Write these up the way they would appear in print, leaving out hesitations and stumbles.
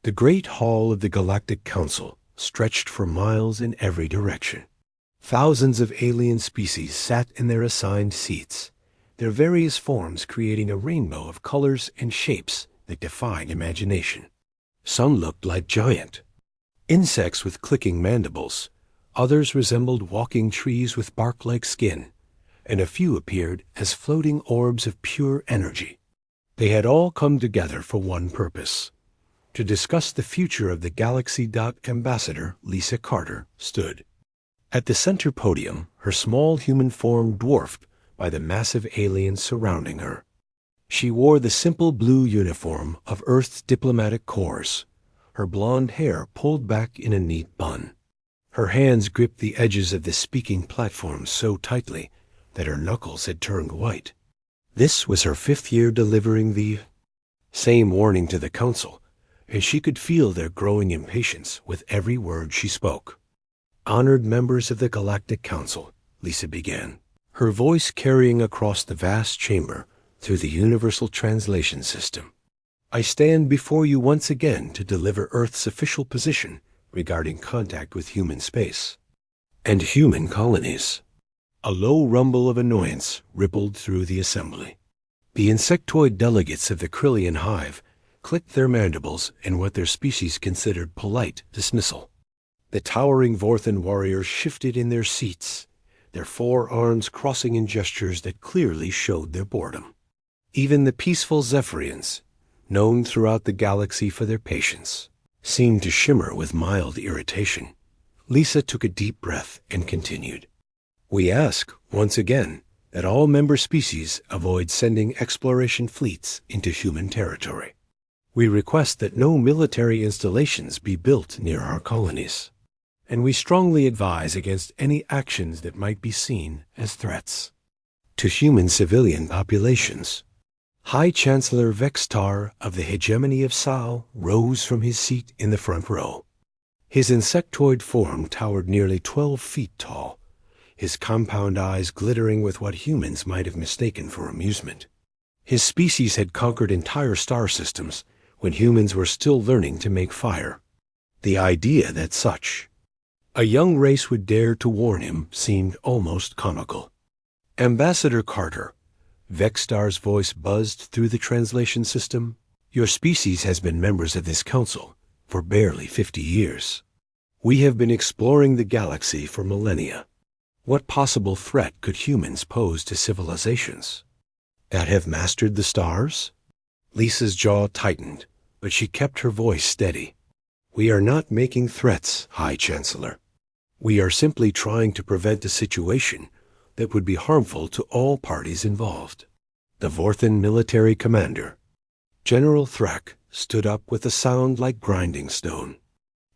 The great hall of the Galactic Council stretched for miles in every direction. Thousands of alien species sat in their assigned seats, their various forms creating a rainbow of colors and shapes that defied imagination. Some looked like giant insects with clicking mandibles, others resembled walking trees with bark-like skin, and a few appeared as floating orbs of pure energy. They had all come together for one purpose: to discuss the future of the galaxy. Ambassador Lisa Carter stood at the center podium, her small human form dwarfed by the massive aliens surrounding her. She wore the simple blue uniform of Earth's diplomatic corps, her blonde hair pulled back in a neat bun. Her hands gripped the edges of the speaking platform so tightly that her knuckles had turned white. This was her 5th year delivering the same warning to the council, and she could feel their growing impatience with every word she spoke. "Honored members of the Galactic Council," Lisa began, her voice carrying across the vast chamber through the universal translation system. "I stand before you once again to deliver Earth's official position regarding contact with human space and human colonies." A low rumble of annoyance rippled through the assembly. The insectoid delegates of the Krillian hive clicked their mandibles in what their species considered polite dismissal. The towering Vorthan warriors shifted in their seats, their forearms crossing in gestures that clearly showed their boredom. Even the peaceful Zephyrians, known throughout the galaxy for their patience, seemed to shimmer with mild irritation. Lisa took a deep breath and continued. "We ask, once again, that all member species avoid sending exploration fleets into human territory. We request that no military installations be built near our colonies, and we strongly advise against any actions that might be seen as threats to human civilian populations." High Chancellor Vextar of the Hegemony of Sao rose from his seat in the front row. His insectoid form towered nearly 12 feet tall, his compound eyes glittering with what humans might have mistaken for amusement. His species had conquered entire star systems when humans were still learning to make fire. The idea that such a young race would dare to warn him seemed almost comical. "Ambassador Carter," Vextar's voice buzzed through the translation system, "your species has been members of this council for barely 50 years. We have been exploring the galaxy for millennia. What possible threat could humans pose to civilizations that have mastered the stars?" Lisa's jaw tightened, but she kept her voice steady. "We are not making threats, High Chancellor. We are simply trying to prevent a situation that would be harmful to all parties involved." The Vorthan military commander, General Thrak, stood up with a sound like grinding stone.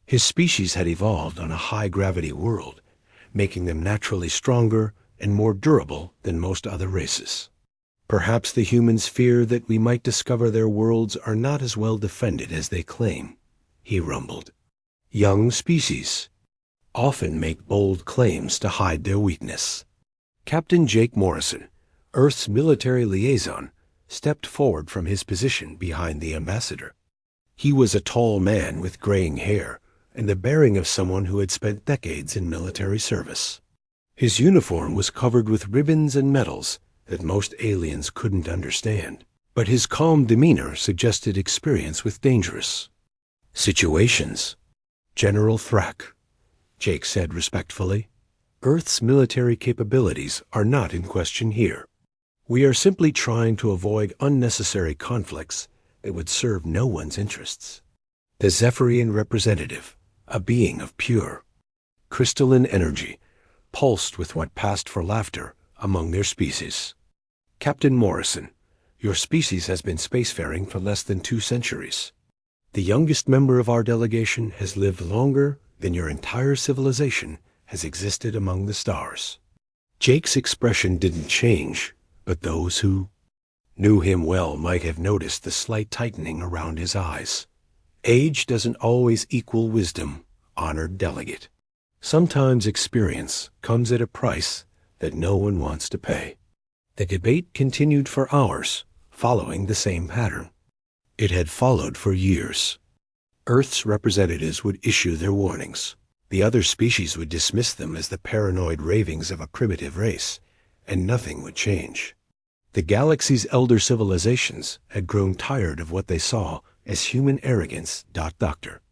His species had evolved on a high-gravity world, making them naturally stronger and more durable than most other races. "Perhaps the humans fear that we might discover their worlds are not as well defended as they claim," he rumbled. "Young species often make bold claims to hide their weakness." Captain Jake Morrison, Earth's military liaison, stepped forward from his position behind the ambassador. He was a tall man with graying hair and the bearing of someone who had spent decades in military service. His uniform was covered with ribbons and medals that most aliens couldn't understand, but his calm demeanor suggested experience with dangerous situations. "General Thrak," Jake said respectfully, "Earth's military capabilities are not in question here. We are simply trying to avoid unnecessary conflicts that would serve no one's interests." The Zephyrian representative, a being of pure, crystalline energy, pulsed with what passed for laughter among their species. "Captain Morrison, your species has been spacefaring for less than 2 centuries. The youngest member of our delegation has lived longer than your entire civilization has existed among the stars." Jake's expression didn't change, but those who knew him well might have noticed the slight tightening around his eyes. "Age doesn't always equal wisdom, honored delegate. Sometimes experience comes at a price that no one wants to pay." The debate continued for hours, following the same pattern. It had followed for years. Earth's representatives would issue their warnings. The other species would dismiss them as the paranoid ravings of a primitive race, and nothing would change. The galaxy's elder civilizations had grown tired of what they saw as human arrogance. Dr.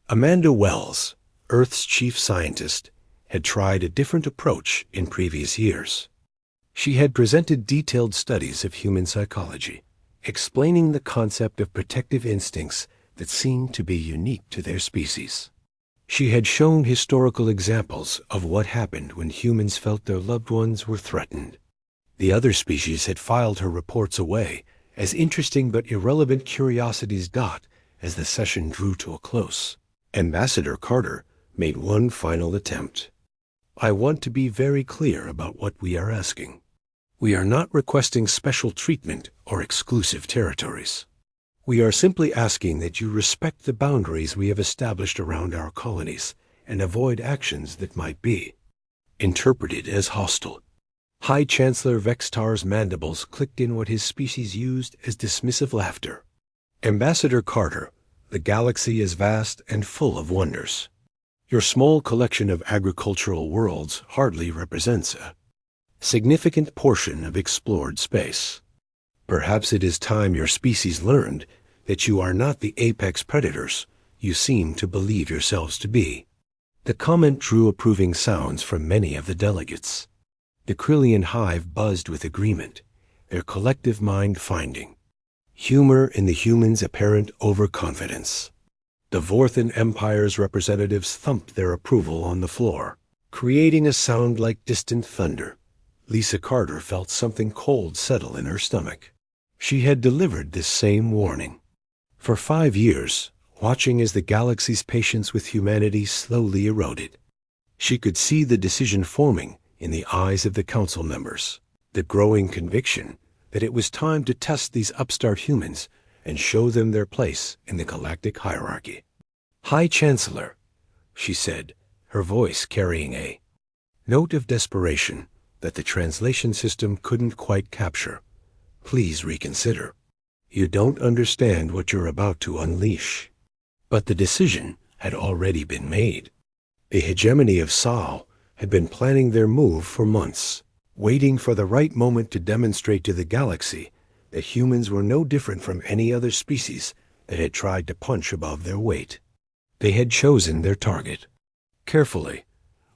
Amanda Wells, Earth's chief scientist, had tried a different approach in previous years. She had presented detailed studies of human psychology, explaining the concept of protective instincts that seemed to be unique to their species. She had shown historical examples of what happened when humans felt their loved ones were threatened. The other species had filed her reports away as interesting but irrelevant curiosities. As the session drew to a close, Ambassador Carter made one final attempt. I want to be very clear about what we are asking. We are not requesting special treatment or exclusive territories. We are simply asking that you respect the boundaries we have established around our colonies and avoid actions that might be interpreted as hostile. High Chancellor Vextar's mandibles clicked in what his species used as dismissive laughter. Ambassador Carter, the galaxy is vast and full of wonders. Your small collection of agricultural worlds hardly represents a significant portion of explored space. Perhaps it is time your species learned that you are not the apex predators you seem to believe yourselves to be. The comment drew approving sounds from many of the delegates. The Krillian hive buzzed with agreement, their collective mind finding humor in the humans' apparent overconfidence. The Vorthan Empire's representatives thumped their approval on the floor, creating a sound like distant thunder. Lisa Carter felt something cold settle in her stomach. She had delivered this same warning. For 5 years, watching as the galaxy's patience with humanity slowly eroded. She could see the decision forming in the eyes of the council members, the growing conviction that it was time to test these upstart humans and show them their place in the galactic hierarchy. High Chancellor, she said, her voice carrying a note of desperation that the translation system couldn't quite capture. Please reconsider. You don't understand what you're about to unleash. But the decision had already been made. The hegemony of Saal had been planning their move for months, waiting for the right moment to demonstrate to the galaxy that humans were no different from any other species that had tried to punch above their weight. They had chosen their target. Carefully,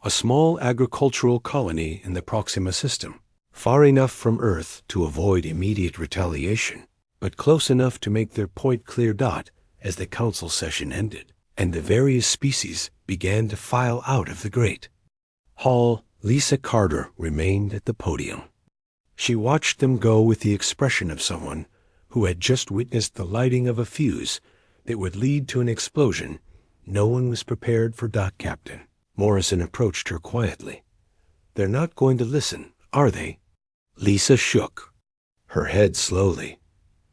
a small agricultural colony in the Proxima system, far enough from Earth to avoid immediate retaliation, but close enough to make their point clear. As the council session ended, and the various species began to file out of the grate hall, Lisa Carter remained at the podium. She watched them go with the expression of someone who had just witnessed the lighting of a fuse that would lead to an explosion no one was prepared for. Captain Morrison approached her quietly. They're not going to listen, are they? Lisa shook her head slowly.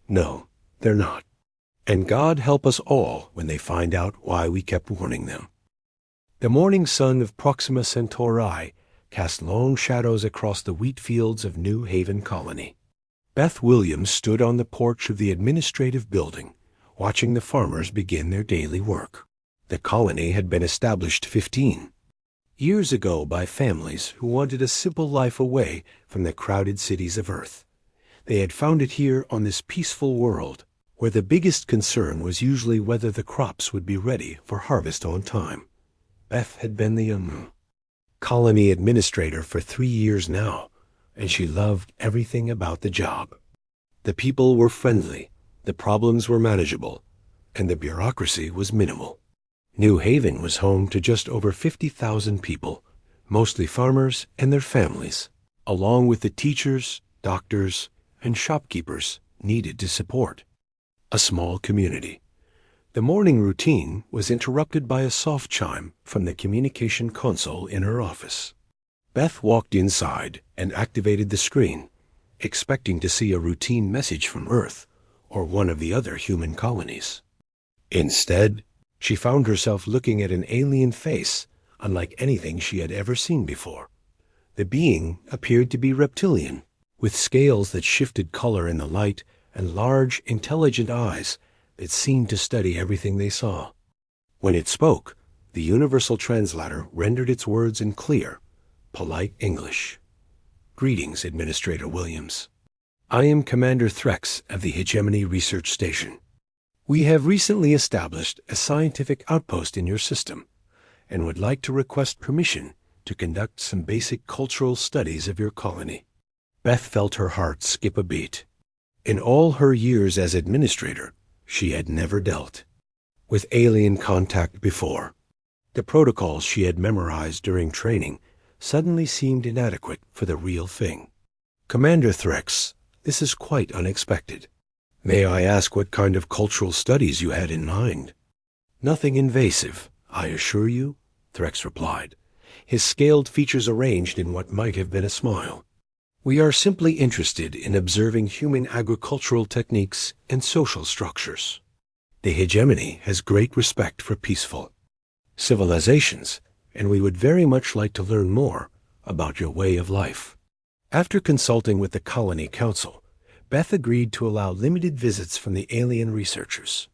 No, they're not. And God help us all when they find out why we kept warning them. The morning sun of Proxima Centauri cast long shadows across the wheat fields of New Haven Colony. Beth Williams stood on the porch of the administrative building, watching the farmers begin their daily work. The colony had been established 15 years ago by families who wanted a simple life away from the crowded cities of Earth. They had found it here on this peaceful world, where the biggest concern was usually whether the crops would be ready for harvest on time. Beth had been the colony administrator for 3 years now, and she loved everything about the job. The people were friendly, the problems were manageable, and the bureaucracy was minimal. New Haven was home to just over 50,000 people, mostly farmers and their families, along with the teachers, doctors, and shopkeepers needed to support a small community. The morning routine was interrupted by a soft chime from the communication console in her office. Beth walked inside and activated the screen, expecting to see a routine message from Earth or one of the other human colonies. Instead, she found herself looking at an alien face unlike anything she had ever seen before. The being appeared to be reptilian, with scales that shifted color in the light and large, intelligent eyes that seemed to study everything they saw. When it spoke, the universal translator rendered its words in clear, polite English. Greetings, Administrator Williams. I am Commander Threx of the Hegemony Research Station. We have recently established a scientific outpost in your system and would like to request permission to conduct some basic cultural studies of your colony. Beth felt her heart skip a beat. In all her years as administrator, she had never dealt with alien contact before. The protocols she had memorized during training suddenly seemed inadequate for the real thing. Commander Threx, this is quite unexpected. May I ask what kind of cultural studies you had in mind? Nothing invasive, I assure you, Threx replied, his scaled features arranged in what might have been a smile. We are simply interested in observing human agricultural techniques and social structures. The hegemony has great respect for peaceful civilizations, and we would very much like to learn more about your way of life. After consulting with the Colony Council, Beth agreed to allow limited visits from the alien researchers.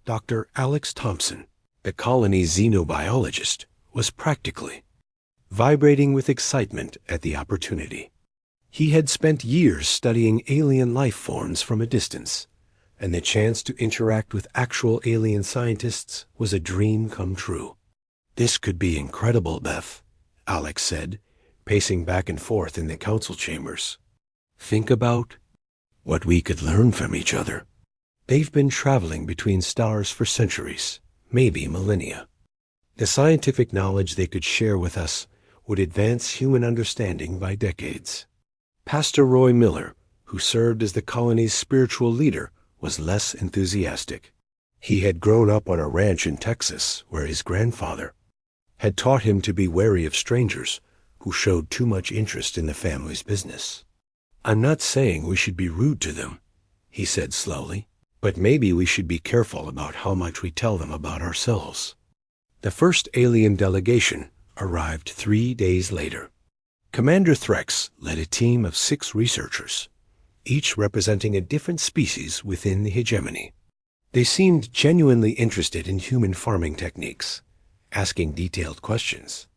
Dr. Alex Thompson, the colony's xenobiologist, was practically vibrating with excitement at the opportunity. He had spent years studying alien life forms from a distance, and the chance to interact with actual alien scientists was a dream come true. This could be incredible, Beth, Alex said, pacing back and forth in the council chambers. Think about what we could learn from each other. They've been traveling between stars for centuries, maybe millennia. The scientific knowledge they could share with us would advance human understanding by decades. Pastor Roy Miller, who served as the colony's spiritual leader, was less enthusiastic. He had grown up on a ranch in Texas where his grandfather had taught him to be wary of strangers who showed too much interest in the family's business. I'm not saying we should be rude to them, he said slowly, but maybe we should be careful about how much we tell them about ourselves. The first alien delegation arrived 3 days later. Commander Threx led a team of 6 researchers, each representing a different species within the hegemony. They seemed genuinely interested in human farming techniques, asking detailed questions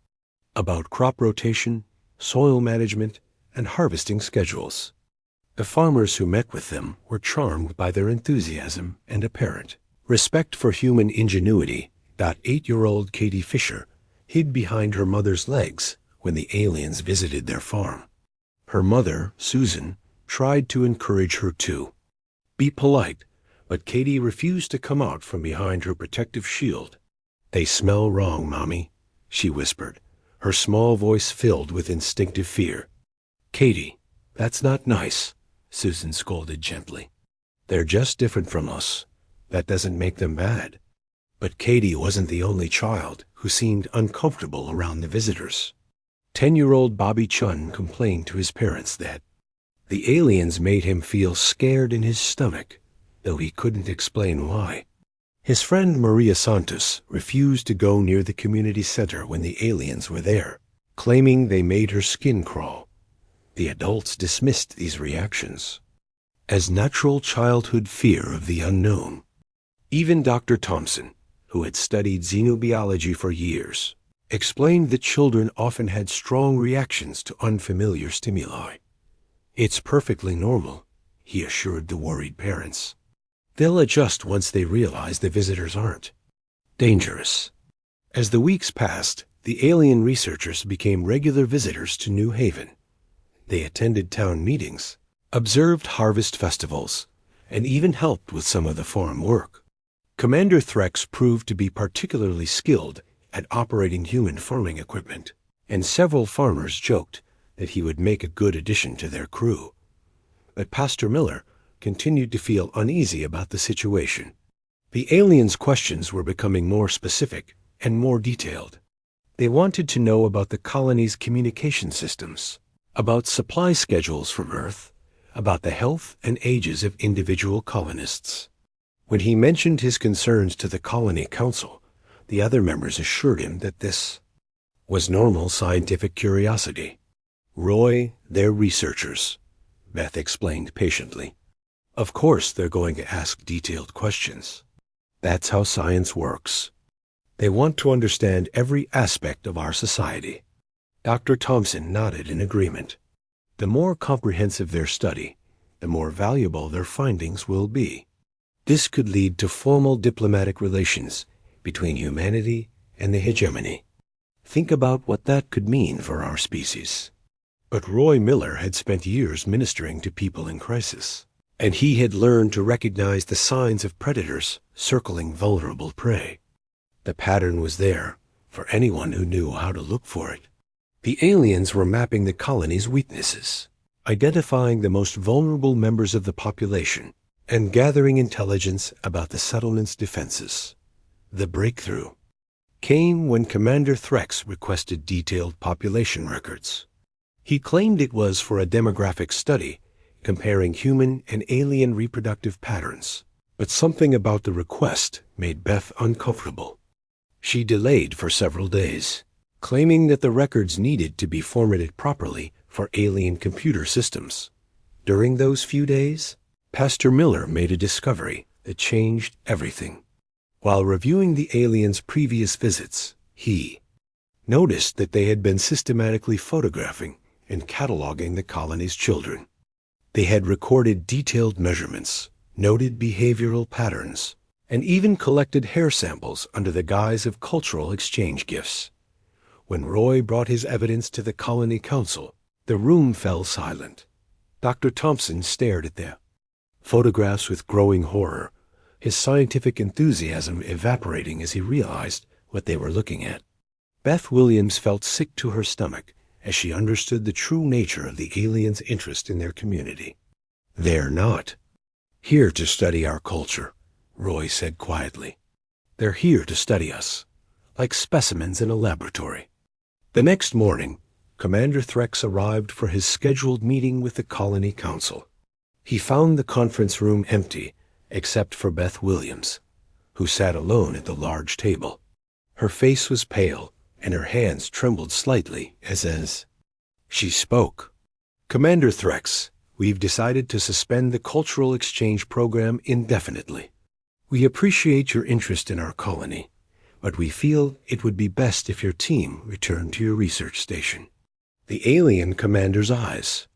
about crop rotation, soil management, and harvesting schedules. The farmers who met with them were charmed by their enthusiasm and apparent respect for human ingenuity. 8-year-old Katie Fisher hid behind her mother's legs when the aliens visited their farm. Her mother, Susan, tried to encourage her to be polite, but Katie refused to come out from behind her protective shield. They smell wrong, Mommy, she whispered, her small voice filled with instinctive fear. Katie, that's not nice, Susan scolded gently. They're just different from us. That doesn't make them bad. But Katie wasn't the only child who seemed uncomfortable around the visitors. 10-year-old Bobby Chun complained to his parents that the aliens made him feel scared in his stomach, though he couldn't explain why. His friend Maria Santos refused to go near the community center when the aliens were there, claiming they made her skin crawl. The adults dismissed these reactions as natural childhood fear of the unknown. Even Dr. Thompson, who had studied xenobiology for years, explained that children often had strong reactions to unfamiliar stimuli. It's perfectly normal, he assured the worried parents. They'll adjust once they realize the visitors aren't dangerous. As the weeks passed, the alien researchers became regular visitors to New Haven. They attended town meetings, observed harvest festivals, and even helped with some of the farm work. Commander Threx proved to be particularly skilled at operating human farming equipment, and several farmers joked that he would make a good addition to their crew. But Pastor Miller continued to feel uneasy about the situation. The aliens' questions were becoming more specific and more detailed. They wanted to know about the colony's communication systems, about supply schedules from Earth, about the health and ages of individual colonists. When he mentioned his concerns to the Colony Council, the other members assured him that this was normal scientific curiosity. Roy, they're researchers, Beth explained patiently. Of course they're going to ask detailed questions. That's how science works. They want to understand every aspect of our society. Dr. Thompson nodded in agreement. The more comprehensive their study, the more valuable their findings will be. This could lead to formal diplomatic relations between humanity and the hegemony. Think about what that could mean for our species. But Roy Miller had spent years ministering to people in crisis, and he had learned to recognize the signs of predators circling vulnerable prey. The pattern was there for anyone who knew how to look for it. The aliens were mapping the colony's weaknesses, identifying the most vulnerable members of the population, and gathering intelligence about the settlement's defenses. The breakthrough came when Commander Threx requested detailed population records. He claimed it was for a demographic study comparing human and alien reproductive patterns, but something about the request made Beth uncomfortable. She delayed for several days, claiming that the records needed to be formatted properly for alien computer systems. During those few days, Pastor Miller made a discovery that changed everything. While reviewing the aliens' previous visits, he noticed that they had been systematically photographing and cataloging the colony's children. They had recorded detailed measurements, noted behavioral patterns, and even collected hair samples under the guise of cultural exchange gifts. When Roy brought his evidence to the Colony Council, the room fell silent. Dr. Thompson stared at the photographs with growing horror, his scientific enthusiasm evaporating as he realized what they were looking at. Beth Williams felt sick to her stomach as she understood the true nature of the aliens' interest in their community. "They're not here to study our culture," Roy said quietly. "They're here to study us, like specimens in a laboratory." The next morning, Commander Threx arrived for his scheduled meeting with the Colony Council. He found the conference room empty, except for Beth Williams, who sat alone at the large table. Her face was pale, and her hands trembled slightly as she spoke. "Commander Threx, we've decided to suspend the cultural exchange program indefinitely. We appreciate your interest in our colony, but we feel it would be best if your team returned to your research station." The alien commander's eyes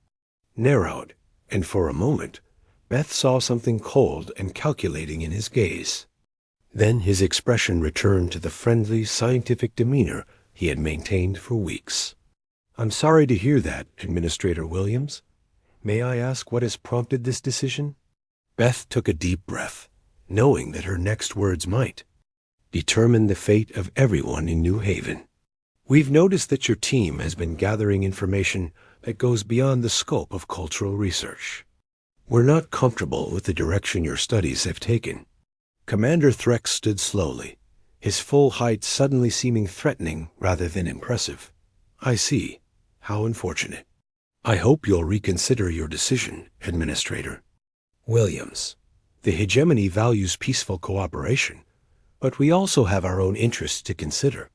narrowed, and for a moment, Beth saw something cold and calculating in his gaze. Then his expression returned to the friendly, scientific demeanor he had maintained for weeks. "I'm sorry to hear that, Administrator Williams. May I ask what has prompted this decision?" Beth took a deep breath, knowing that her next words might determine the fate of everyone in New Haven. "We've noticed that your team has been gathering information that goes beyond the scope of cultural research. We're not comfortable with the direction your studies have taken." Commander Threx stood slowly, his full height suddenly seeming threatening rather than impressive. "I see. How unfortunate. I hope you'll reconsider your decision, Administrator Williams. The hegemony values peaceful cooperation, but we also have our own interests to consider."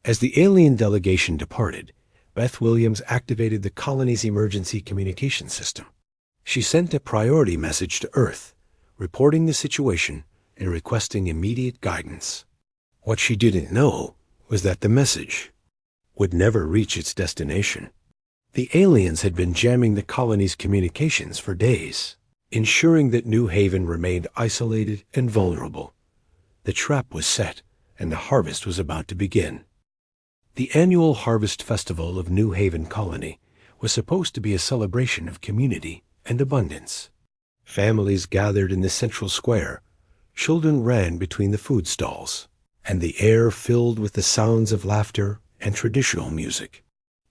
As the alien delegation departed, Beth Williams activated the colony's emergency communication system. She sent a priority message to Earth, reporting the situation and requesting immediate guidance. What she didn't know was that the message would never reach its destination. The aliens had been jamming the colony's communications for days, ensuring that New Haven remained isolated and vulnerable. The trap was set, and the harvest was about to begin. The annual Harvest Festival of New Haven Colony was supposed to be a celebration of community and abundance. Families gathered in the central square, children ran between the food stalls, and the air filled with the sounds of laughter and traditional music.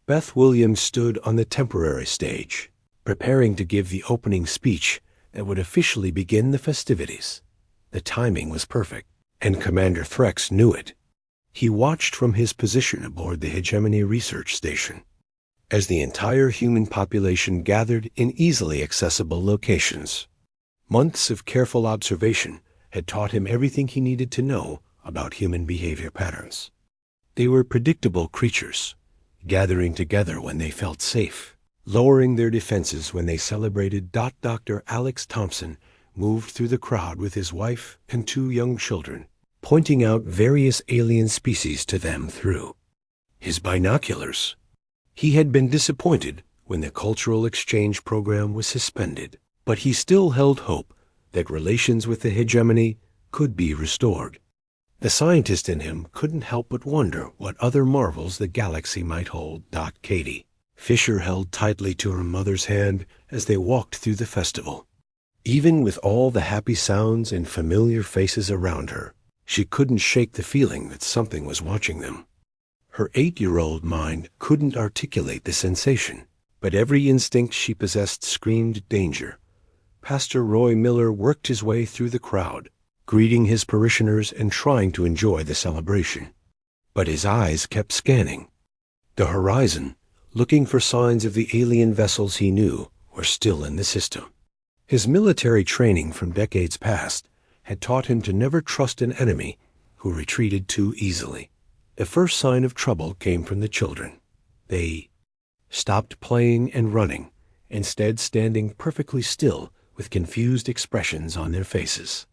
Beth Williams stood on the temporary stage, preparing to give the opening speech that would officially begin the festivities. The timing was perfect, and Commander Threx knew it. He watched from his position aboard the Hegemony Research Station, as the entire human population gathered in easily accessible locations. Months of careful observation had taught him everything he needed to know about human behavior patterns. They were predictable creatures, gathering together when they felt safe, lowering their defenses when they celebrated. Dr. Alex Thompson moved through the crowd with his wife and 2 young children. pointing out various alien species to them through his binoculars. He had been disappointed when the cultural exchange program was suspended, but he still held hope that relations with the hegemony could be restored. The scientist in him couldn't help but wonder what other marvels the galaxy might hold. Katie Fisher held tightly to her mother's hand as they walked through the festival. Even with all the happy sounds and familiar faces around her, she couldn't shake the feeling that something was watching them. Her 8-year-old mind couldn't articulate the sensation, but every instinct she possessed screamed danger. Pastor Roy Miller worked his way through the crowd, greeting his parishioners and trying to enjoy the celebration. But his eyes kept scanning the horizon, looking for signs of the alien vessels he knew were still in the system. His military training from decades past had taught him to never trust an enemy who retreated too easily. The first sign of trouble came from the children. They stopped playing and running, instead standing perfectly still with confused expressions on their faces.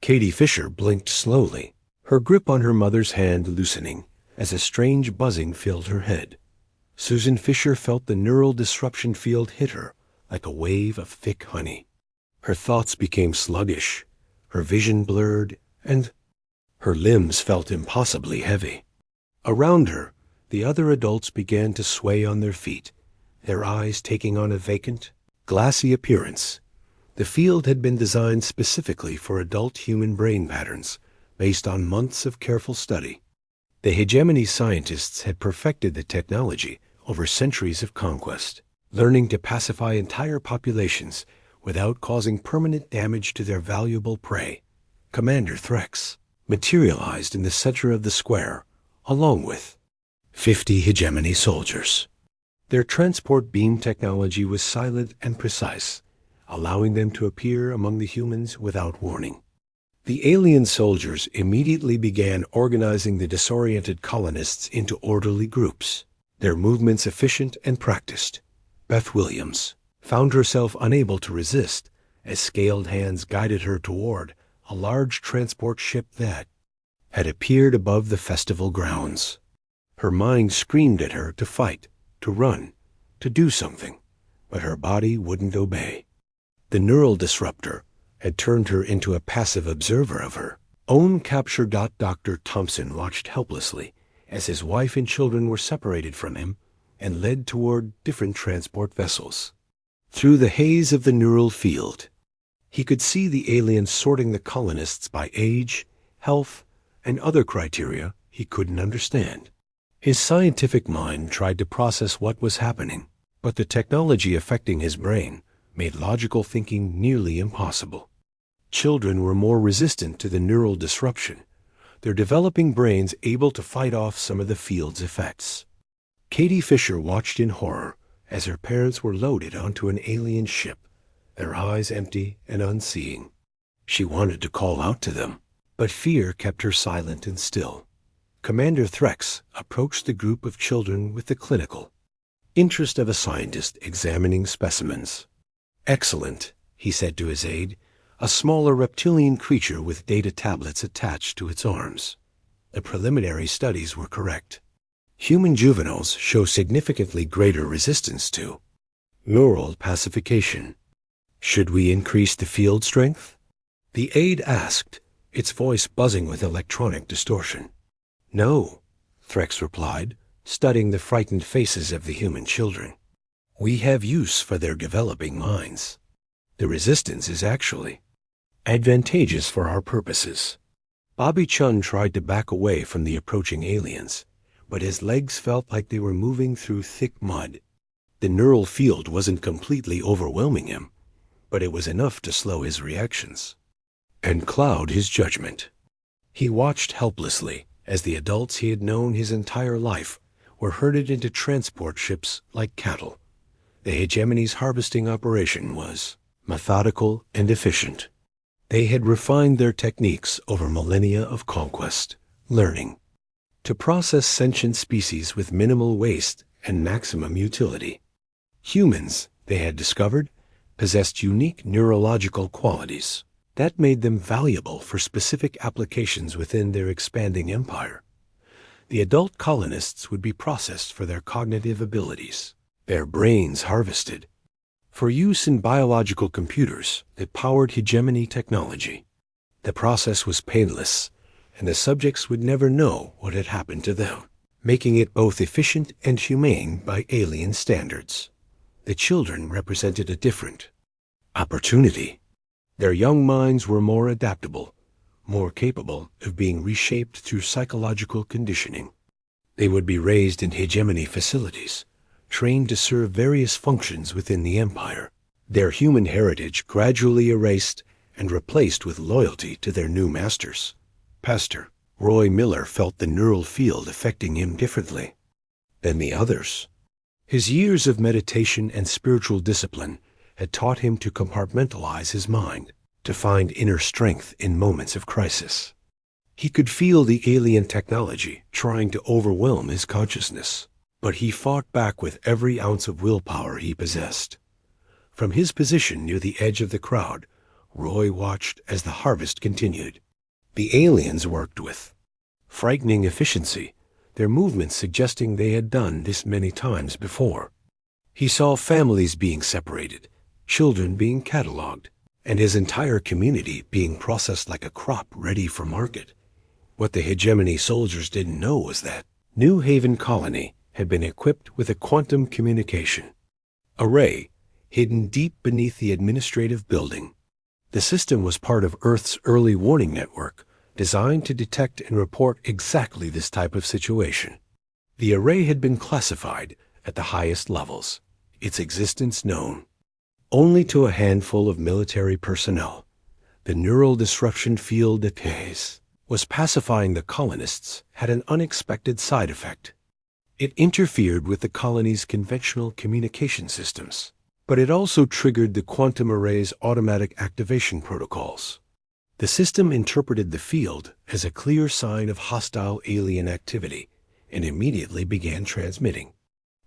Katie Fisher blinked slowly, her grip on her mother's hand loosening as a strange buzzing filled her head. Susan Fisher felt the neural disruption field hit her like a wave of thick honey. Her thoughts became sluggish, her vision blurred, and her limbs felt impossibly heavy. Around her, the other adults began to sway on their feet, their eyes taking on a vacant, glassy appearance. The field had been designed specifically for adult human brain patterns, based on months of careful study. The hegemony scientists had perfected the technology over centuries of conquest, learning to pacify entire populations without causing permanent damage to their valuable prey. Commander Threx materialized in the center of the square, along with 50 hegemony soldiers. Their transport beam technology was silent and precise, allowing them to appear among the humans without warning. The alien soldiers immediately began organizing the disoriented colonists into orderly groups, their movements efficient and practiced. Beth Williams found herself unable to resist as scaled hands guided her toward a large transport ship that had appeared above the festival grounds. Her mind screamed at her to fight, to run, to do something, but her body wouldn't obey. The neural disruptor had turned her into a passive observer of her own capture. Dr. Thompson watched helplessly as his wife and children were separated from him and led toward different transport vessels. Through the haze of the neural field, he could see the aliens sorting the colonists by age, health, and other criteria he couldn't understand. His scientific mind tried to process what was happening, but the technology affecting his brain made logical thinking nearly impossible. Children were more resistant to the neural disruption, their developing brains able to fight off some of the field's effects. Katie Fisher watched in horror as her parents were loaded onto an alien ship, their eyes empty and unseeing. She wanted to call out to them, but fear kept her silent and still. Commander Threx approached the group of children with the clinical interest of a scientist examining specimens. "Excellent," he said to his aide, a smaller reptilian creature with data tablets attached to its arms. The preliminary studies were correct. Human juveniles show significantly greater resistance to neural pacification. Should we increase the field strength? The aide asked, its voice buzzing with electronic distortion. No, Threx replied, studying the frightened faces of the human children. We have use for their developing minds. The resistance is actually advantageous for our purposes. Bobby Chun tried to back away from the approaching aliens, but his legs felt like they were moving through thick mud. The neural field wasn't completely overwhelming him, but it was enough to slow his reactions and cloud his judgment. He watched helplessly as the adults he had known his entire life were herded into transport ships like cattle. The hegemony's harvesting operation was methodical and efficient. They had refined their techniques over millennia of conquest, learning to process sentient species with minimal waste and maximum utility. Humans, they had discovered, possessed unique neurological qualities. That made them valuable for specific applications within their expanding empire. The adult colonists would be processed for their cognitive abilities, their brains harvested, for use in biological computers that powered hegemony technology. The process was painless, and the subjects would never know what had happened to them, making it both efficient and humane by alien standards. The children represented a different opportunity. Their young minds were more adaptable, more capable of being reshaped through psychological conditioning. They would be raised in hegemony facilities, trained to serve various functions within the empire, their human heritage gradually erased and replaced with loyalty to their new masters. Pastor Roy Miller felt the neural field affecting him differently than the others. His years of meditation and spiritual discipline had taught him to compartmentalize his mind, to find inner strength in moments of crisis. He could feel the alien technology trying to overwhelm his consciousness, but he fought back with every ounce of willpower he possessed. From his position near the edge of the crowd, Roy watched as the harvest continued. The aliens worked with frightening efficiency, their movements suggesting they had done this many times before. He saw families being separated, children being cataloged, and his entire community being processed like a crop ready for market. What the hegemony soldiers didn't know was that New Haven Colony had been equipped with a quantum communication array hidden deep beneath the administrative building. The system was part of Earth's early warning network, designed to detect and report exactly this type of situation. The array had been classified at the highest levels, its existence known only to a handful of military personnel. The neural disruption field that was pacifying the colonists had an unexpected side effect. It interfered with the colony's conventional communication systems, but it also triggered the quantum array's automatic activation protocols. The system interpreted the field as a clear sign of hostile alien activity and immediately began transmitting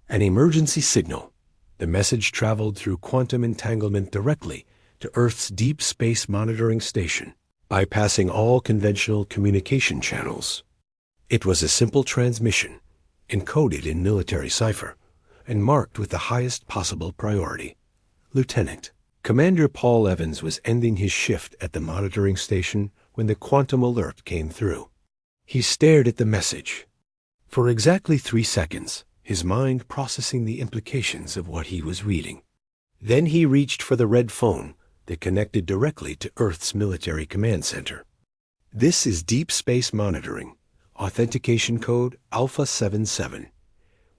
an emergency signal. The message traveled through quantum entanglement directly to Earth's deep space monitoring station, bypassing all conventional communication channels. It was a simple transmission, encoded in military cipher, and marked with the highest possible priority. Lieutenant Commander Paul Evans was ending his shift at the monitoring station when the quantum alert came through. He stared at the message for exactly 3 seconds, his mind processing the implications of what he was reading. Then he reached for the red phone that connected directly to Earth's military command center. "This is Deep Space Monitoring. Authentication code Alpha 77.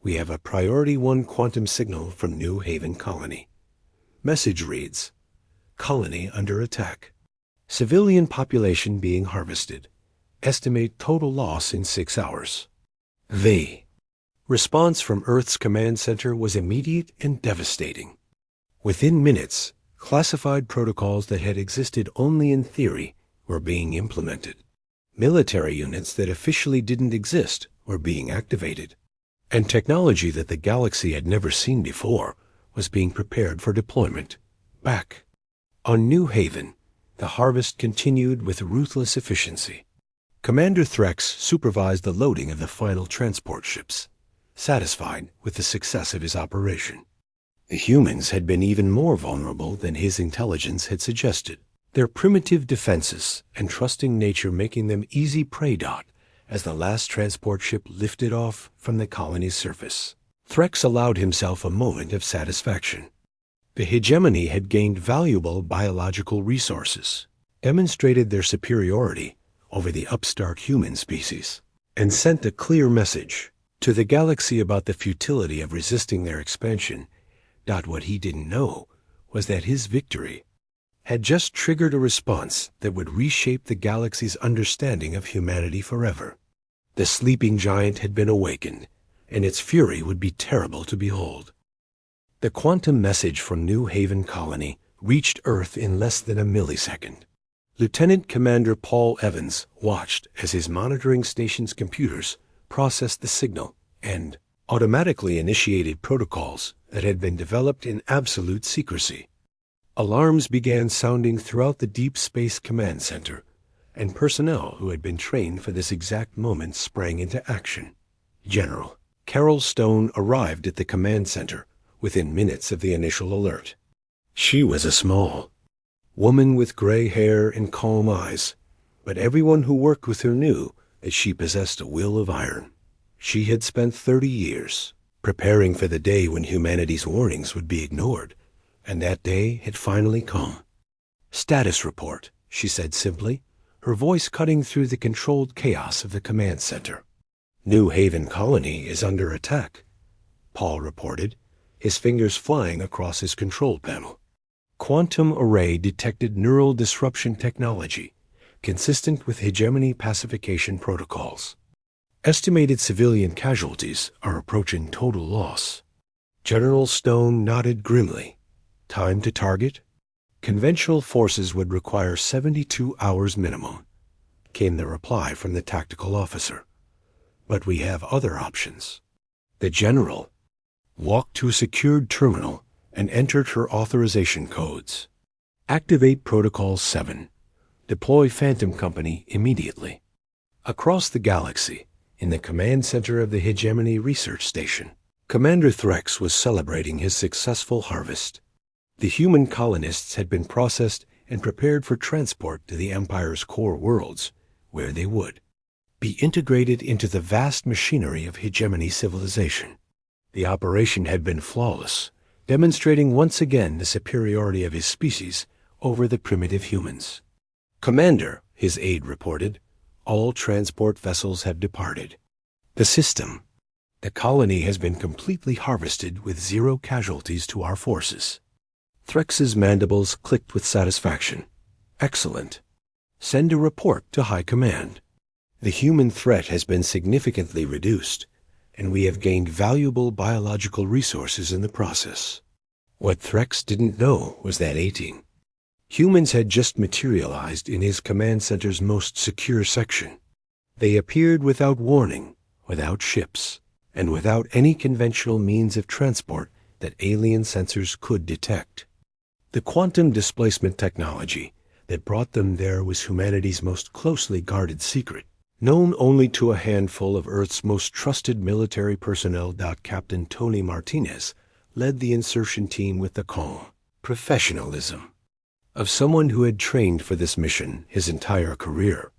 We have a Priority 1 quantum signal from New Haven Colony." Message reads, "Colony under attack. Civilian population being harvested. Estimate total loss in 6 hours." The response from Earth's command center was immediate and devastating. Within minutes, classified protocols that had existed only in theory were being implemented. Military units that officially didn't exist were being activated, and technology that the galaxy had never seen before was being prepared for deployment. Back on New Haven, the harvest continued with ruthless efficiency. Commander Threx supervised the loading of the final transport ships, satisfied with the success of his operation. The humans had been even more vulnerable than his intelligence had suggested, their primitive defenses and trusting nature making them easy prey as the last transport ship lifted off from the colony's surface. Threx allowed himself a moment of satisfaction. The hegemony had gained valuable biological resources, demonstrated their superiority over the upstart human species, and sent a clear message to the galaxy about the futility of resisting their expansion. What he didn't know was that his victory had just triggered a response that would reshape the galaxy's understanding of humanity forever. The sleeping giant had been awakened, and its fury would be terrible to behold. The quantum message from New Haven Colony reached Earth in less than a millisecond. Lieutenant Commander Paul Evans watched as his monitoring station's computers processed the signal and automatically initiated protocols that had been developed in absolute secrecy. Alarms began sounding throughout the Deep Space Command Center, and personnel who had been trained for this exact moment sprang into action. General Carol Stone arrived at the command center within minutes of the initial alert. She was a small woman with gray hair and calm eyes, but everyone who worked with her knew that she possessed a will of iron. She had spent 30 years preparing for the day when humanity's warnings would be ignored, and that day had finally come. "Status report," she said simply, her voice cutting through the controlled chaos of the command center. "New Haven Colony is under attack," Paul reported, his fingers flying across his control panel. Quantum array detected neural disruption technology, consistent with hegemony pacification protocols. Estimated civilian casualties are approaching total loss. General Stone nodded grimly. Time to target? Conventional forces would require 72 hours minimum, came the reply from the tactical officer. But we have other options. The general walked to a secured terminal and entered her authorization codes. Activate Protocol 7. Deploy Phantom Company immediately. Across the galaxy, in the command center of the Hegemony Research Station, Commander Threx was celebrating his successful harvest. The human colonists had been processed and prepared for transport to the Empire's core worlds, where they would be integrated into the vast machinery of hegemony civilization. The operation had been flawless, demonstrating once again the superiority of his species over the primitive humans. "Commander," his aide reported, "all transport vessels have departed. The colony has been completely harvested with 0 casualties to our forces." Threx's mandibles clicked with satisfaction. "Excellent. Send a report to High Command. The human threat has been significantly reduced, and we have gained valuable biological resources in the process." What Threx didn't know was that 18 humans had just materialized in his command center's most secure section. They appeared without warning, without ships, and without any conventional means of transport that alien sensors could detect. The quantum displacement technology that brought them there was humanity's most closely guarded secret, known only to a handful of Earth's most trusted military personnel. Captain Tony Martinez led the insertion team with the calm professionalism of someone who had trained for this mission his entire career.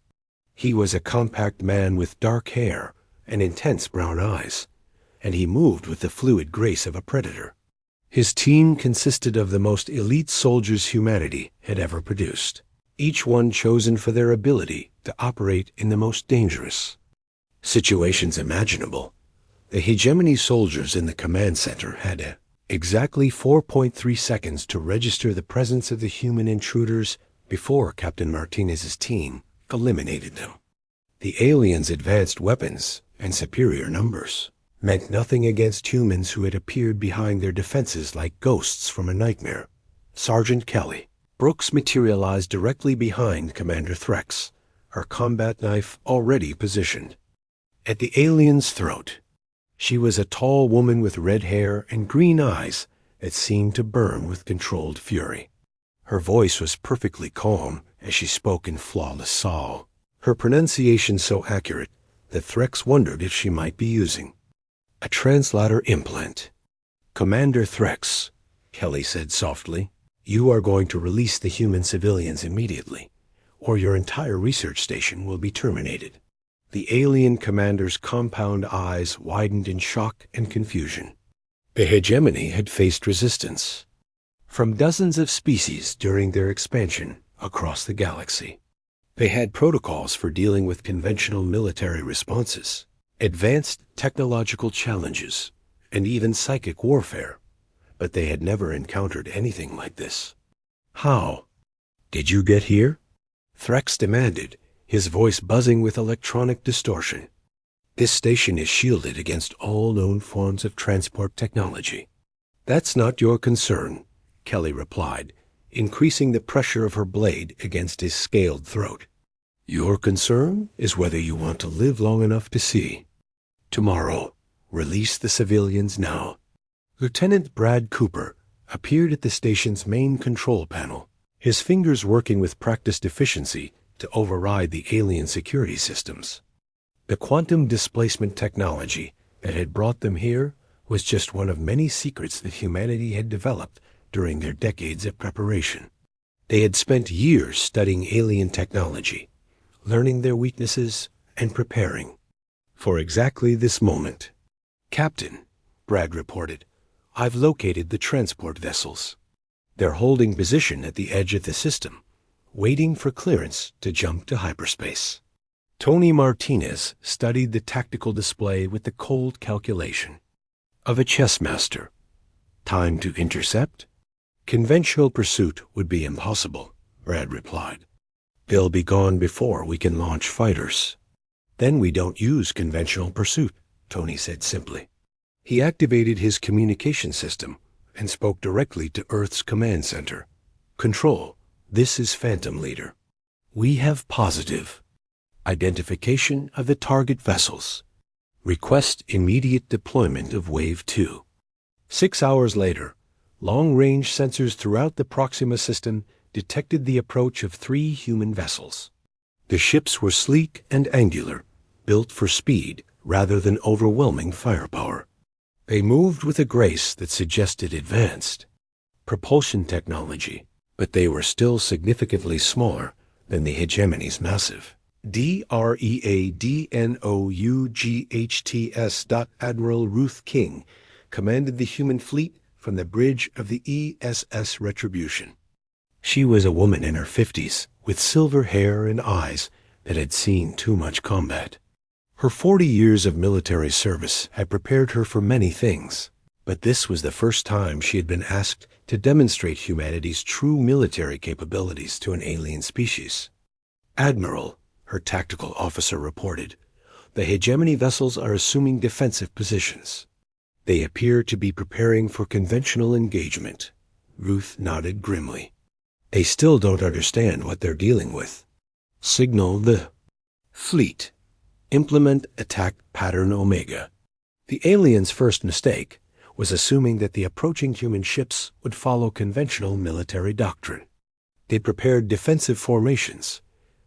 He was a compact man with dark hair and intense brown eyes, and he moved with the fluid grace of a predator. His team consisted of the most elite soldiers humanity had ever produced, each one chosen for their ability to operate in the most dangerous situations imaginable. The hegemony soldiers in the command center had exactly 4.3 seconds to register the presence of the human intruders before Captain Martinez's team eliminated them. The aliens' advanced weapons and superior numbers meant nothing against humans who had appeared behind their defenses like ghosts from a nightmare. Sergeant Kelly Brooks materialized directly behind Commander Threx, her combat knife already positioned at the alien's throat. She was a tall woman with red hair and green eyes that seemed to burn with controlled fury. Her voice was perfectly calm as she spoke in flawless Saul, her pronunciation so accurate that Threx wondered if she might be using a translator implant. "Commander Threx," Kelly said softly, "you are going to release the human civilians immediately, or your entire research station will be terminated." The alien commander's compound eyes widened in shock and confusion. The hegemony had faced resistance from dozens of species during their expansion across the galaxy. They had protocols for dealing with conventional military responses, advanced technological challenges, and even psychic warfare, but they had never encountered anything like this. "How did you get here?" Threx demanded, his voice buzzing with electronic distortion. "This station is shielded against all known forms of transport technology." "That's not your concern," Kelly replied, increasing the pressure of her blade against his scaled throat. "Your concern is whether you want to live long enough to see. Tomorrow, release the civilians now." Lieutenant Brad Cooper, appeared at the station's main control panel, his fingers working with practiced efficiency to override the alien security systems. The quantum displacement technology that had brought them here was just one of many secrets that humanity had developed during their decades of preparation. They had spent years studying alien technology, learning their weaknesses, and preparing for exactly this moment. "Captain," Brad reported, "I've located the transport vessels. They're holding position at the edge of the system, waiting for clearance to jump to hyperspace." Tony Martinez studied the tactical display with the cold calculation of a chess master. Time to intercept? Conventional pursuit would be impossible, Brad replied. They'll be gone before we can launch fighters. Then we don't use conventional pursuit, Tony said simply. He activated his communication system and spoke directly to Earth's command center. "Control, this is Phantom Leader. We have positive identification of the target vessels. Request immediate deployment of Wave 2. 6 hours later, long-range sensors throughout the Proxima system detected the approach of 3 human vessels. The ships were sleek and angular, built for speed rather than overwhelming firepower. They moved with a grace that suggested advanced propulsion technology, but they were still significantly smaller than the hegemony's massive DREADNOUGHTS. Admiral Ruth King commanded the human fleet from the bridge of the ESS Retribution. She was a woman in her 50s, with silver hair and eyes that had seen too much combat. Her 40 years of military service had prepared her for many things, but this was the first time she had been asked to demonstrate humanity's true military capabilities to an alien species. "Admiral," her tactical officer reported, "the hegemony vessels are assuming defensive positions. They appear to be preparing for conventional engagement." Ruth nodded grimly. "They still don't understand what they're dealing with. Signal the fleet. Implement attack pattern Omega." The aliens' first mistake was assuming that the approaching human ships would follow conventional military doctrine. They prepared defensive formations,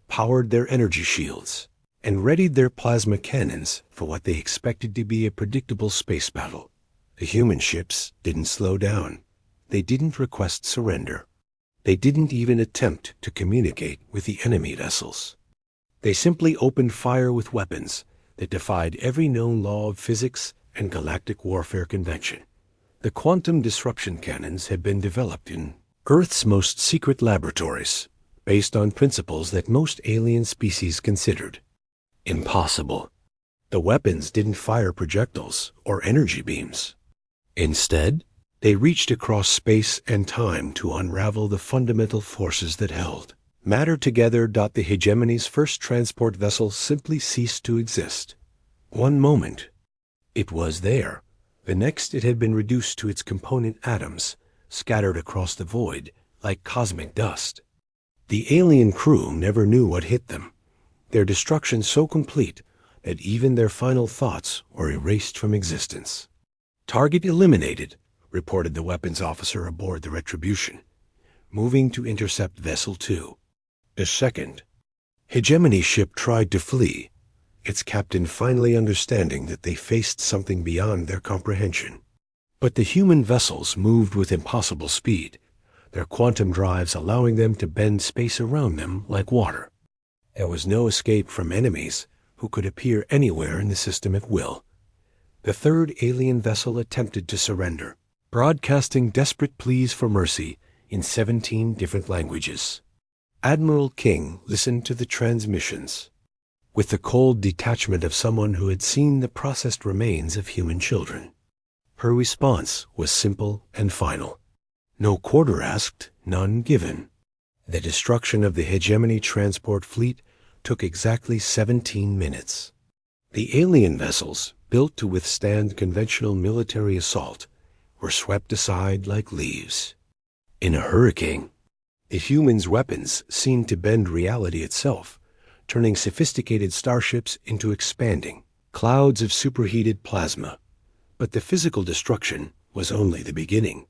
powered their energy shields, and readied their plasma cannons for what they expected to be a predictable space battle. The human ships didn't slow down. They didn't request surrender. They didn't even attempt to communicate with the enemy vessels. They simply opened fire with weapons that defied every known law of physics and galactic warfare convention. The quantum disruption cannons had been developed in Earth's most secret laboratories, based on principles that most alien species considered impossible. The weapons didn't fire projectiles or energy beams. Instead, they reached across space and time to unravel the fundamental forces that held matter together. The hegemony's first transport vessel simply ceased to exist. One moment, it was there. The next, it had been reduced to its component atoms, scattered across the void like cosmic dust. The alien crew never knew what hit them, their destruction so complete that even their final thoughts were erased from existence. "Target eliminated," reported the weapons officer aboard the Retribution, moving to intercept Vessel 2. The second hegemony ship tried to flee, its captain finally understanding that they faced something beyond their comprehension. But the human vessels moved with impossible speed, their quantum drives allowing them to bend space around them like water. There was no escape from enemies who could appear anywhere in the system at will. The third alien vessel attempted to surrender, broadcasting desperate pleas for mercy in 17 different languages. Admiral King listened to the transmissions with the cold detachment of someone who had seen the processed remains of human children. Her response was simple and final. No quarter asked, none given. The destruction of the hegemony transport fleet took exactly 17 minutes. The alien vessels, built to withstand conventional military assault, were swept aside like leaves. In a hurricane, the humans' weapons seemed to bend reality itself, turning sophisticated starships into expanding clouds of superheated plasma. But the physical destruction was only the beginning.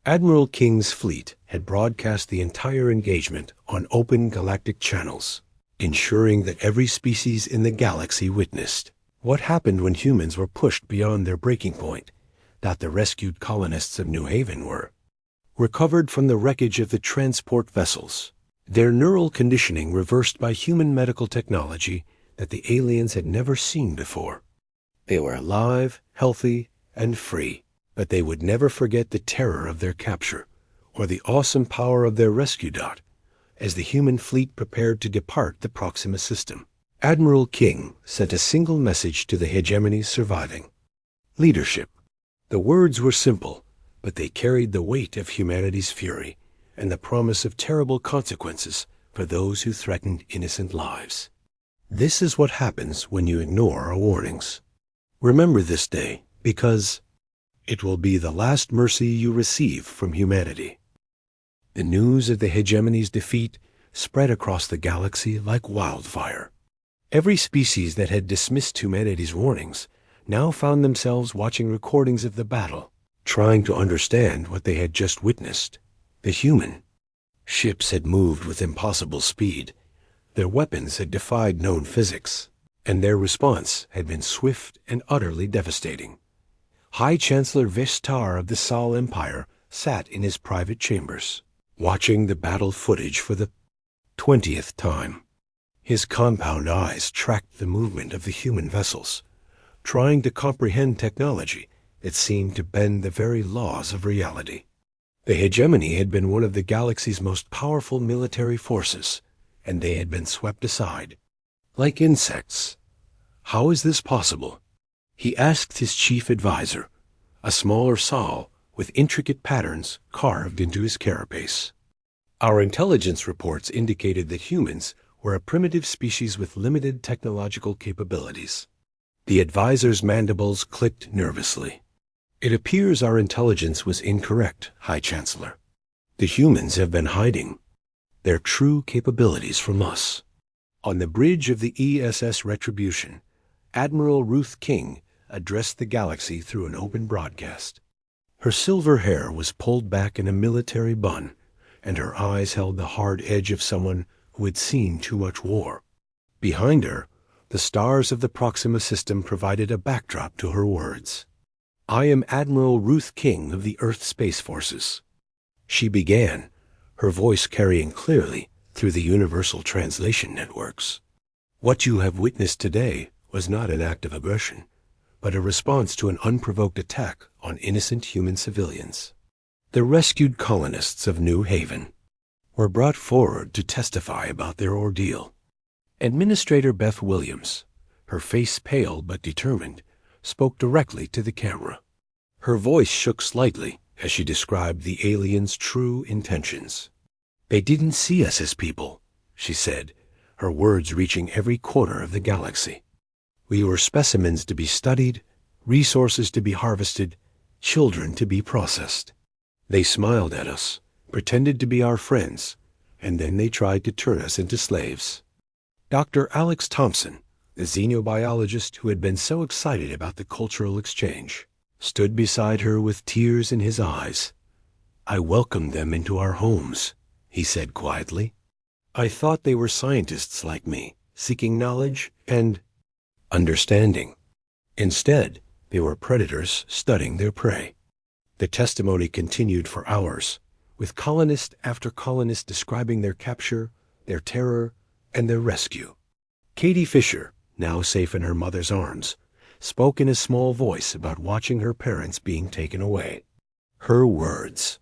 Admiral King's fleet had broadcast the entire engagement on open galactic channels, ensuring that every species in the galaxy witnessed what happened when humans were pushed beyond their breaking point, that the rescued colonists of New Haven were recovered from the wreckage of the transport vessels, their neural conditioning reversed by human medical technology that the aliens had never seen before. They were alive, healthy, and free, but they would never forget the terror of their capture or the awesome power of their rescue dot as the human fleet prepared to depart the Proxima system. Admiral King sent a single message to the hegemony's surviving leadership. The words were simple, but they carried the weight of humanity's fury and the promise of terrible consequences for those who threatened innocent lives. This is what happens when you ignore our warnings. Remember this day, because it will be the last mercy you receive from humanity. The news of the hegemony's defeat spread across the galaxy like wildfire. Every species that had dismissed humanity's warnings now found themselves watching recordings of the battle, trying to understand what they had just witnessed. The human ships had moved with impossible speed. Their weapons had defied known physics, and their response had been swift and utterly devastating. High Chancellor Vestar of the Sol Empire sat in his private chambers, watching the battle footage for the 20th time. His compound eyes tracked the movement of the human vessels, trying to comprehend technology that seemed to bend the very laws of reality. The hegemony had been one of the galaxy's most powerful military forces, and they had been swept aside, like insects. How is this possible? He asked his chief advisor, a smaller Sol with intricate patterns carved into his carapace. Our intelligence reports indicated that humans were a primitive species with limited technological capabilities. The advisor's mandibles clicked nervously. It appears our intelligence was incorrect, High Chancellor. The humans have been hiding their true capabilities from us. On the bridge of the ESS Retribution, Admiral Ruth King addressed the galaxy through an open broadcast. Her silver hair was pulled back in a military bun, and her eyes held the hard edge of someone who had seen too much war. Behind her, the stars of the Proxima system provided a backdrop to her words. I am Admiral Ruth King of the Earth Space Forces. She began, her voice carrying clearly through the universal translation networks. What you have witnessed today was not an act of aggression, but a response to an unprovoked attack on innocent human civilians. The rescued colonists of New Haven were brought forward to testify about their ordeal. Administrator Beth Williams, her face pale but determined, spoke directly to the camera. Her voice shook slightly as she described the aliens' true intentions. They didn't see us as people, she said, her words reaching every corner of the galaxy. We were specimens to be studied, resources to be harvested, children to be processed. They smiled at us, pretended to be our friends, and then they tried to turn us into slaves. Dr. Alex Thompson, the xenobiologist who had been so excited about the cultural exchange, stood beside her with tears in his eyes. I welcomed them into our homes, he said quietly. I thought they were scientists like me, seeking knowledge and understanding. Instead, they were predators studying their prey. The testimony continued for hours, with colonist after colonist describing their capture, their terror, and their rescue. Katie Fisher, now safe in her mother's arms, spoke in a small voice about watching her parents being taken away. Her words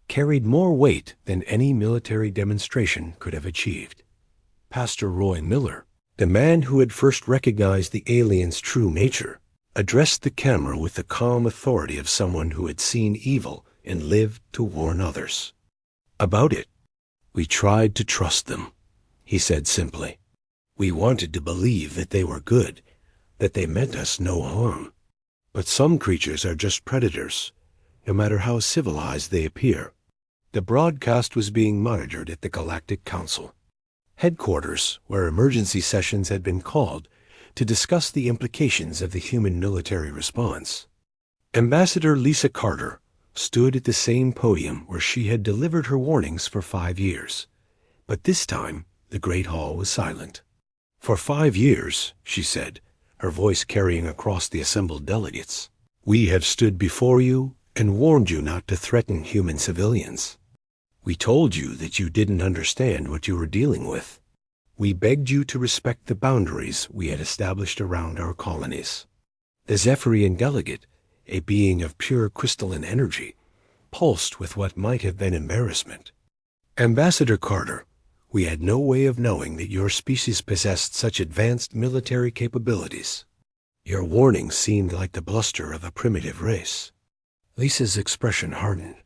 carried more weight than any military demonstration could have achieved. Pastor Roy Miller, the man who had first recognized the aliens' true nature, addressed the camera with the calm authority of someone who had seen evil and lived to warn others about it. We tried to trust them, he said simply. We wanted to believe that they were good, that they meant us no harm. But some creatures are just predators, no matter how civilized they appear. The broadcast was being monitored at the Galactic Council headquarters, where emergency sessions had been called to discuss the implications of the human military response. Ambassador Lisa Carter, stood at the same podium where she had delivered her warnings for 5 years. But this time, the Great Hall was silent. "For 5 years," she said, her voice carrying across the assembled delegates, "we have stood before you and warned you not to threaten human civilians. We told you that you didn't understand what you were dealing with. We begged you to respect the boundaries we had established around our colonies." The Zephyrian delegate, a being of pure crystalline energy, pulsed with what might have been embarrassment. "Ambassador Carter, we had no way of knowing that your species possessed such advanced military capabilities. Your warnings seemed like the bluster of a primitive race." Lisa's expression hardened.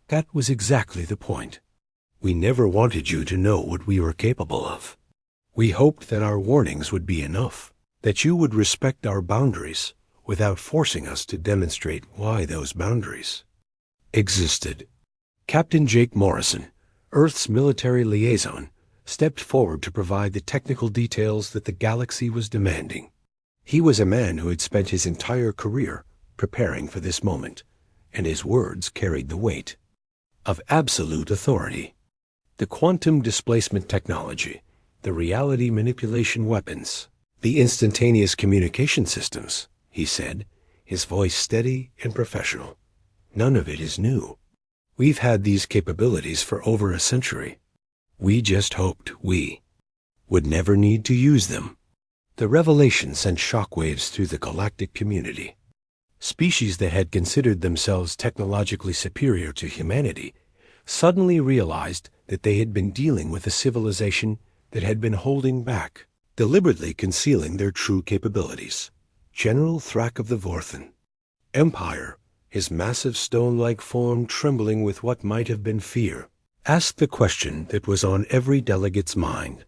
"That was exactly the point. We never wanted you to know what we were capable of. We hoped that our warnings would be enough, that you would respect our boundaries without forcing us to demonstrate why those boundaries existed." Captain Jake Morrison, Earth's military liaison, stepped forward to provide the technical details that the galaxy was demanding. He was a man who had spent his entire career preparing for this moment, and his words carried the weight of absolute authority. The quantum displacement technology, the reality manipulation weapons, the instantaneous communication systems, he said, his voice steady and professional. None of it is new. We've had these capabilities for over a century. We just hoped we would never need to use them. The revelation sent shockwaves through the galactic community. Species that had considered themselves technologically superior to humanity suddenly realized that they had been dealing with a civilization that had been holding back, deliberately concealing their true capabilities. General Thrak of the Vorthen, Empire, his massive stone-like form trembling with what might have been fear, asked the question that was on every delegate's mind.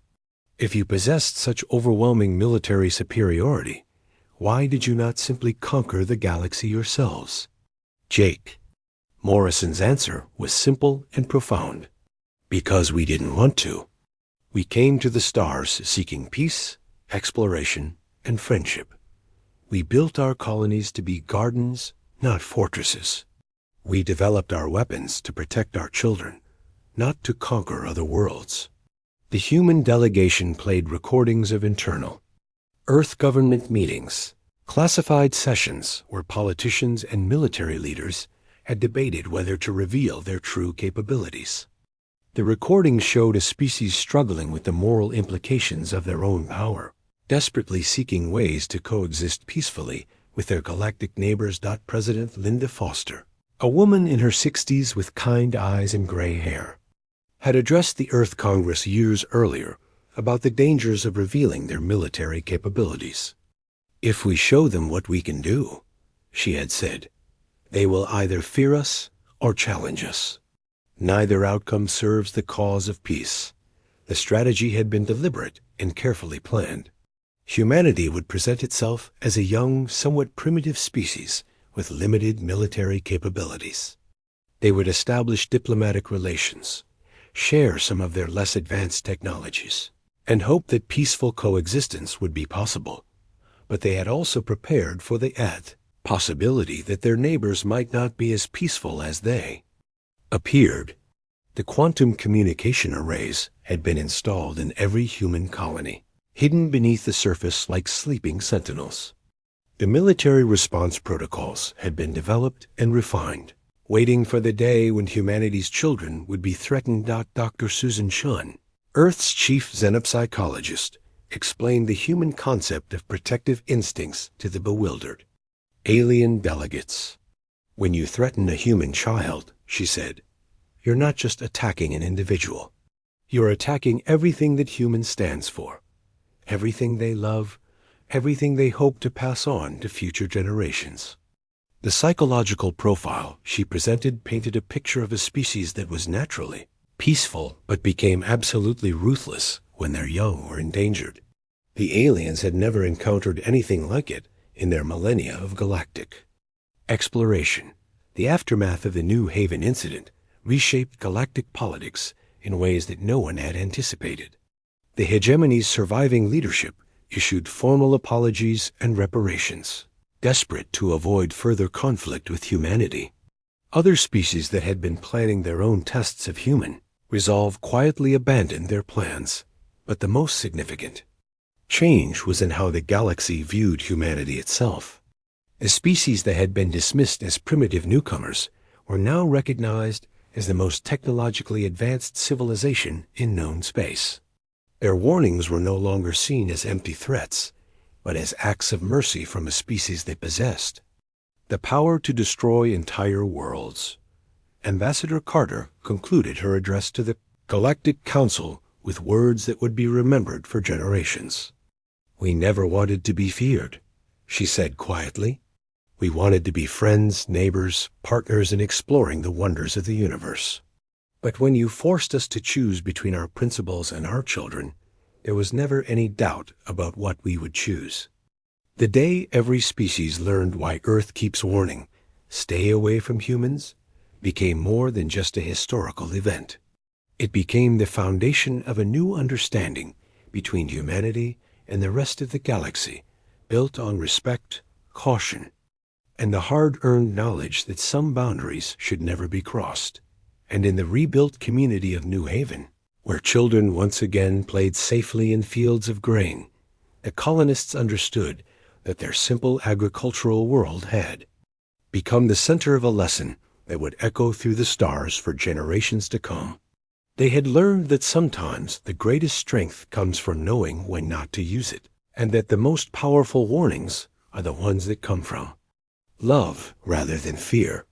If you possessed such overwhelming military superiority, why did you not simply conquer the galaxy yourselves? Jake. Morrison's answer was simple and profound. Because we didn't want to. We came to the stars seeking peace, exploration, and friendship. We built our colonies to be gardens, not fortresses. We developed our weapons to protect our children, not to conquer other worlds. The human delegation played recordings of internal Earth government meetings, classified sessions where politicians and military leaders had debated whether to reveal their true capabilities. The recordings showed a species struggling with the moral implications of their own power, desperately seeking ways to coexist peacefully with their galactic neighbors. President Linda Foster, a woman in her 60s with kind eyes and gray hair, had addressed the Earth Congress years earlier about the dangers of revealing their military capabilities. "If we show them what we can do," she had said, "they will either fear us or challenge us. Neither outcome serves the cause of peace." The strategy had been deliberate and carefully planned. Humanity would present itself as a young, somewhat primitive species with limited military capabilities. They would establish diplomatic relations, share some of their less advanced technologies, and hope that peaceful coexistence would be possible. But they had also prepared for the possibility that their neighbors might not be as peaceful as they appeared. The quantum communication arrays had been installed in every human colony, hidden beneath the surface like sleeping sentinels. The military response protocols had been developed and refined, waiting for the day when humanity's children would be threatened. Dr. Susan Shun, Earth's chief xenopsychologist, explained the human concept of protective instincts to the bewildered alien delegates. "When you threaten a human child," she said, "you're not just attacking an individual. You're attacking everything that human stands for, everything they love, everything they hope to pass on to future generations." The psychological profile she presented painted a picture of a species that was naturally peaceful but became absolutely ruthless when their young were endangered. The aliens had never encountered anything like it in their millennia of galactic exploration. The aftermath of the New Haven incident reshaped galactic politics in ways that no one had anticipated. The hegemony's surviving leadership issued formal apologies and reparations, desperate to avoid further conflict with humanity. Other species that had been planning their own tests of human resolve quietly abandoned their plans. But the most significant change was in how the galaxy viewed humanity itself. The species that had been dismissed as primitive newcomers were now recognized as the most technologically advanced civilization in known space. Their warnings were no longer seen as empty threats, but as acts of mercy from a species they possessed the power to destroy entire worlds. Ambassador Carter concluded her address to the Galactic Council with words that would be remembered for generations. "We never wanted to be feared," she said quietly. "We wanted to be friends, neighbors, partners in exploring the wonders of the universe. But when you forced us to choose between our principles and our children, there was never any doubt about what we would choose." The day every species learned why Earth keeps warning, "Stay away from humans," became more than just a historical event. It became the foundation of a new understanding between humanity and the rest of the galaxy, built on respect, caution, and the hard-earned knowledge that some boundaries should never be crossed. And in the rebuilt community of New Haven, where children once again played safely in fields of grain, the colonists understood that their simple agricultural world had become the center of a lesson that would echo through the stars for generations to come. They had learned that sometimes the greatest strength comes from knowing when not to use it, and that the most powerful warnings are the ones that come from love rather than fear.